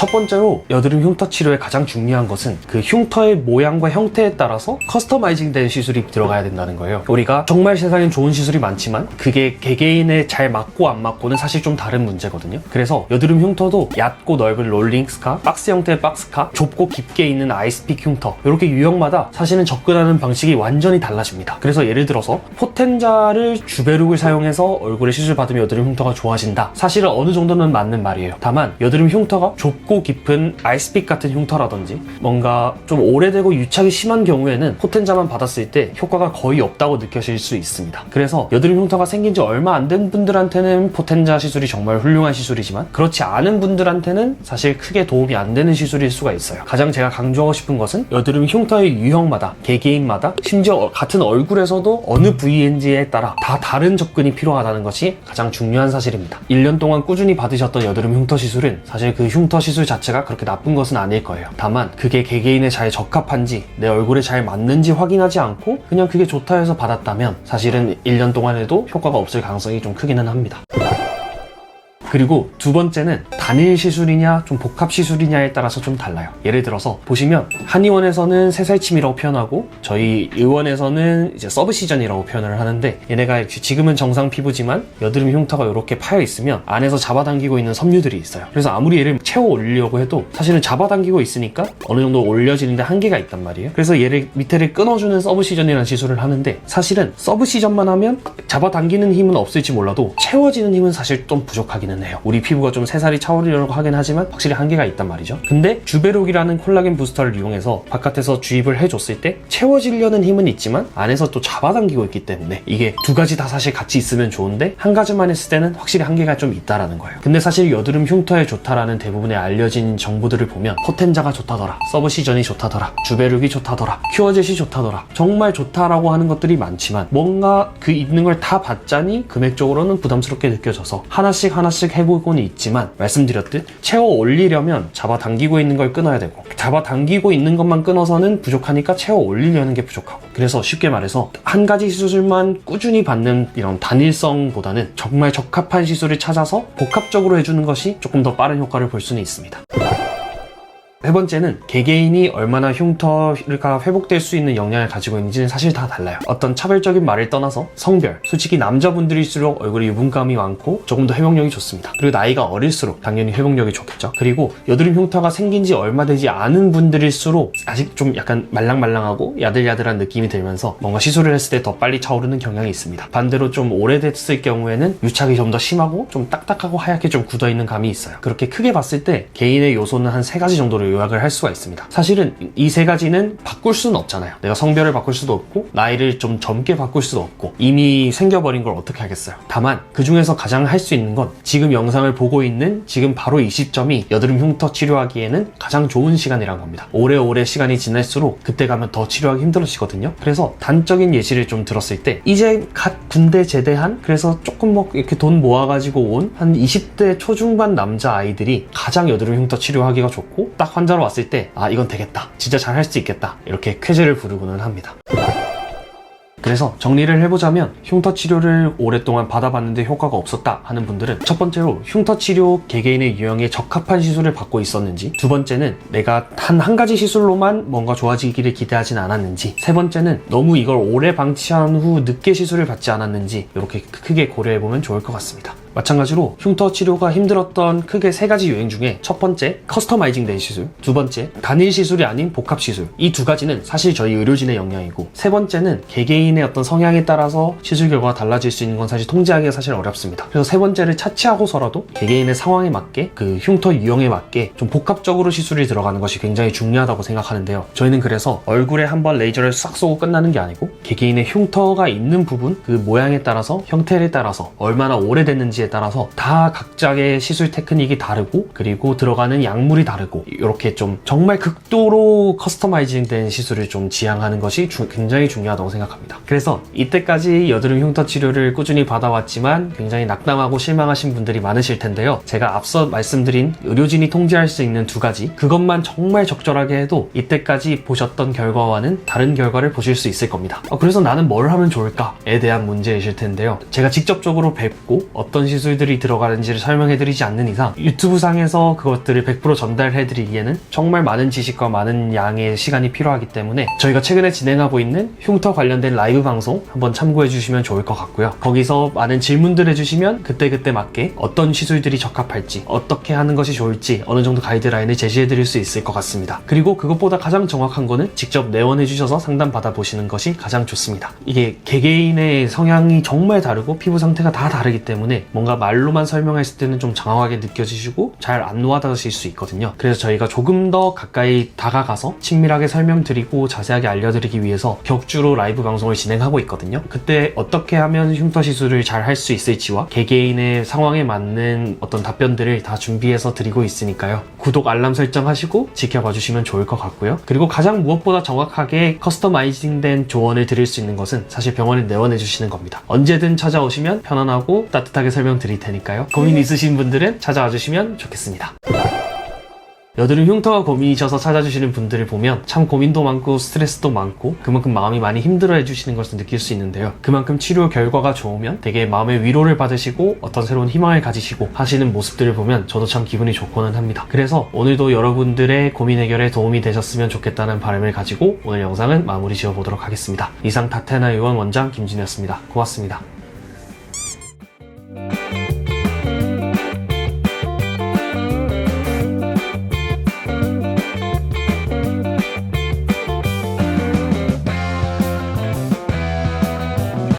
첫 번째로 여드름 흉터 치료의 가장 중요한 것은 그 흉터의 모양과 형태에 따라서 커스터마이징 된 시술이 들어가야 된다는 거예요. 우리가 정말 세상엔 좋은 시술이 많지만 그게 개개인에 잘 맞고 안 맞고는 사실 좀 다른 문제거든요. 그래서 여드름 흉터도 얕고 넓은 롤링 스카, 박스 형태의 박스카, 좁고 깊게 있는 아이스픽 흉터, 이렇게 유형마다 사실은 접근하는 방식이 완전히 달라집니다. 그래서 예를 들어서 포텐자를 주베룩을 사용해서 얼굴에 시술 받으면 여드름 흉터가 좋아진다, 사실은 어느 정도는 맞는 말이에요. 다만 여드름 흉터가 좁고 깊은 아이스픽 같은 흉터라든지 뭔가 좀 오래되고 유착이 심한 경우에는 포텐자만 받았을 때 효과가 거의 없다고 느껴질 수 있습니다. 그래서 여드름 흉터가 생긴 지 얼마 안 된 분들한테는 포텐자 시술이 정말 훌륭한 시술이지만 그렇지 않은 분들한테는 사실 크게 도움이 안 되는 시술일 수가 있어요. 가장 제가 강조하고 싶은 것은 여드름 흉터의 유형마다, 개개인마다, 심지어 같은 얼굴에서도 어느 부위인지에 따라 다 다른 접근이 필요하다는 것이 가장 중요한 사실입니다. 1년 동안 꾸준히 받으셨던 여드름 흉터 시술은 사실 그 흉터 시술 자체가 그렇게 나쁜 것은 아닐 거예요. 다만 그게 개개인에 잘 적합한지, 내 얼굴에 잘 맞는지 확인하지 않고 그냥 그게 좋다 해서 받았다면 사실은 1년 동안 해도 효과가 없을 가능성이 좀 크기는 합니다. 그리고 두 번째는 단일 시술이냐 좀 복합 시술이냐에 따라서 좀 달라요. 예를 들어서 보시면 한의원에서는 새살침이라고 표현하고 저희 의원에서는 이제 서브시전이라고 표현을 하는데, 얘네가 지금은 정상 피부지만 여드름 흉터가 이렇게 파여 있으면 안에서 잡아당기고 있는 섬유들이 있어요. 그래서 아무리 얘를 채워 올리려고 해도 사실은 잡아당기고 있으니까 어느 정도 올려지는데 한계가 있단 말이에요. 그래서 얘를 밑에를 끊어주는 서브시전이라는 시술을 하는데, 사실은 서브시전만 하면 잡아당기는 힘은 없을지 몰라도 채워지는 힘은 사실 좀 부족하기는 해요. 우리 피부가 좀 새살이 차오르려고 하긴 하지만 확실히 한계가 있단 말이죠. 근데 주베룩이라는 콜라겐 부스터를 이용해서 바깥에서 주입을 해줬을 때 채워지려는 힘은 있지만 안에서 또 잡아당기고 있기 때문에 이게 두 가지 다 사실 같이 있으면 좋은데 한 가지만 했을 때는 확실히 한계가 좀 있다라는 거예요. 근데 사실 여드름 흉터에 좋다라는 대부분의 알려진 정보들을 보면 포텐자가 좋다더라, 서브시전이 좋다더라, 주베룩이 좋다더라, 큐어젯이 좋다더라, 정말 좋다라고 하는 것들이 많지만 뭔가 그 있는 걸 다 받자니 금액적으로는 부담스럽게 느껴져서 하나씩 해보고는 있지만, 말씀드렸듯 채워 올리려면 잡아당기고 있는 걸 끊어야 되고 잡아당기고 있는 것만 끊어서는 부족하니까 채워 올리려는 게 부족하고, 그래서 쉽게 말해서 한 가지 시술만 꾸준히 받는 이런 단일성보다는 정말 적합한 시술을 찾아서 복합적으로 해주는 것이 조금 더 빠른 효과를 볼 수는 있습니다. 세 번째는 개개인이 얼마나 흉터가 회복될 수 있는 역량을 가지고 있는지는 사실 다 달라요. 어떤 차별적인 말을 떠나서 성별, 솔직히 남자분들일수록 얼굴에 유분감이 많고 조금 더 회복력이 좋습니다. 그리고 나이가 어릴수록 당연히 회복력이 좋겠죠. 그리고 여드름 흉터가 생긴 지 얼마 되지 않은 분들일수록 아직 좀 약간 말랑말랑하고 야들야들한 느낌이 들면서 뭔가 시술을 했을 때 더 빨리 차오르는 경향이 있습니다. 반대로 좀 오래됐을 경우에는 유착이 좀 더 심하고 좀 딱딱하고 하얗게 좀 굳어있는 감이 있어요. 그렇게 크게 봤을 때 개인의 요소는 한 3가지 정도로 요약을 할 수가 있습니다. 사실은 이 3가지는 바꿀 수는 없잖아요. 내가 성별을 바꿀 수도 없고 나이를 좀 젊게 바꿀 수도 없고 이미 생겨버린 걸 어떻게 하겠어요. 다만 그 중에서 가장 할 수 있는 건 지금 영상을 보고 있는 지금 바로 이 시점이 여드름 흉터 치료하기에는 가장 좋은 시간이란 겁니다. 오래오래 시간이 지날수록 그때 가면 더 치료하기 힘들어지거든요. 그래서 단적인 예시를 좀 들었을 때 이제 갓 군대 제대한, 그래서 조금 뭐 이렇게 돈 모아가지고 온 한 20대 초중반 남자 아이들이 가장 여드름 흉터 치료하기가 좋고, 딱 환자로 왔을 때 아 이건 되겠다, 진짜 잘 할 수 있겠다, 이렇게 쾌재를 부르고는 합니다. 그래서 정리를 해보자면 흉터 치료를 오랫동안 받아봤는데 효과가 없었다 하는 분들은 첫 번째로 흉터 치료 개개인의 유형에 적합한 시술을 받고 있었는지, 두 번째는 내가 한 가지 시술로만 뭔가 좋아지기를 기대하진 않았는지, 세 번째는 너무 이걸 오래 방치한 후 늦게 시술을 받지 않았는지 이렇게 크게 고려해보면 좋을 것 같습니다. 마찬가지로 흉터 치료가 힘들었던 크게 3가지 유행 중에 첫 번째 커스터마이징 된 시술, 두 번째 단일 시술이 아닌 복합 시술, 이 2가지는 사실 저희 의료진의 역량이고, 세 번째는 개개인의 어떤 성향에 따라서 시술 결과가 달라질 수 있는 건 사실 통제하기가 사실 어렵습니다. 그래서 세 번째를 차치하고서라도 개개인의 상황에 맞게 그 흉터 유형에 맞게 좀 복합적으로 시술이 들어가는 것이 굉장히 중요하다고 생각하는데요. 저희는 그래서 얼굴에 한번 레이저를 싹 쏘고 끝나는 게 아니고 개개인의 흉터가 있는 부분, 그 모양에 따라서 형태에 따라서 얼마나 오래됐는지 따라서 다 각자의 시술 테크닉이 다르고 그리고 들어가는 약물이 다르고 이렇게 좀 정말 극도로 커스터마이징 된 시술을 좀 지향하는 것이 굉장히 중요하다고 생각합니다. 그래서 이때까지 여드름 흉터 치료를 꾸준히 받아왔지만 굉장히 낙담하고 실망하신 분들이 많으실 텐데요. 제가 앞서 말씀드린 의료진이 통제할 수 있는 2가지, 그것만 정말 적절하게 해도 이때까지 보셨던 결과와는 다른 결과를 보실 수 있을 겁니다. 그래서 나는 뭘 하면 좋을까에 대한 문제이실 텐데요. 제가 직접적으로 뵙고 어떤 시술들이 들어가는지를 설명해드리지 않는 이상 유튜브 상에서 그것들을 100% 전달해드리기에는 정말 많은 지식과 많은 양의 시간이 필요하기 때문에 저희가 최근에 진행하고 있는 흉터 관련된 라이브 방송 한번 참고해주시면 좋을 것 같고요. 거기서 많은 질문들 해주시면 그때그때 맞게 어떤 시술들이 적합할지, 어떻게 하는 것이 좋을지 어느 정도 가이드라인을 제시해드릴 수 있을 것 같습니다. 그리고 그것보다 가장 정확한 거는 직접 내원해주셔서 상담 받아보시는 것이 가장 좋습니다. 이게 개개인의 성향이 정말 다르고 피부 상태가 다 다르기 때문에 뭔가 말로만 설명했을 때는 좀 장황하게 느껴지시고 잘 안 와닿으실 수 있거든요. 그래서 저희가 조금 더 가까이 다가가서 친밀하게 설명드리고 자세하게 알려드리기 위해서 격주로 라이브 방송을 진행하고 있거든요. 그때 어떻게 하면 흉터 시술을 잘 할 수 있을지와 개개인의 상황에 맞는 어떤 답변들을 다 준비해서 드리고 있으니까요. 구독, 알람 설정하시고 지켜봐 주시면 좋을 것 같고요. 그리고 가장 무엇보다 정확하게 커스터마이징된 조언을 드릴 수 있는 것은 사실 병원에 내원해 주시는 겁니다. 언제든 찾아오시면 편안하고 따뜻하게 설명드릴 테니까요. 고민 있으신 분들은 찾아와 주시면 좋겠습니다. 여드름 흉터가 고민이셔서 찾아주시는 분들을 보면 참 고민도 많고 스트레스도 많고 그만큼 마음이 많이 힘들어 해주시는 것을 느낄 수 있는데요. 그만큼 치료 결과가 좋으면 되게 마음의 위로를 받으시고 어떤 새로운 희망을 가지시고 하시는 모습들을 보면 저도 참 기분이 좋고는 합니다. 그래서 오늘도 여러분들의 고민 해결에 도움이 되셨으면 좋겠다는 바람을 가지고 오늘 영상은 마무리 지어보도록 하겠습니다. 이상 다테나 의원 원장 김진이었습니다. 고맙습니다.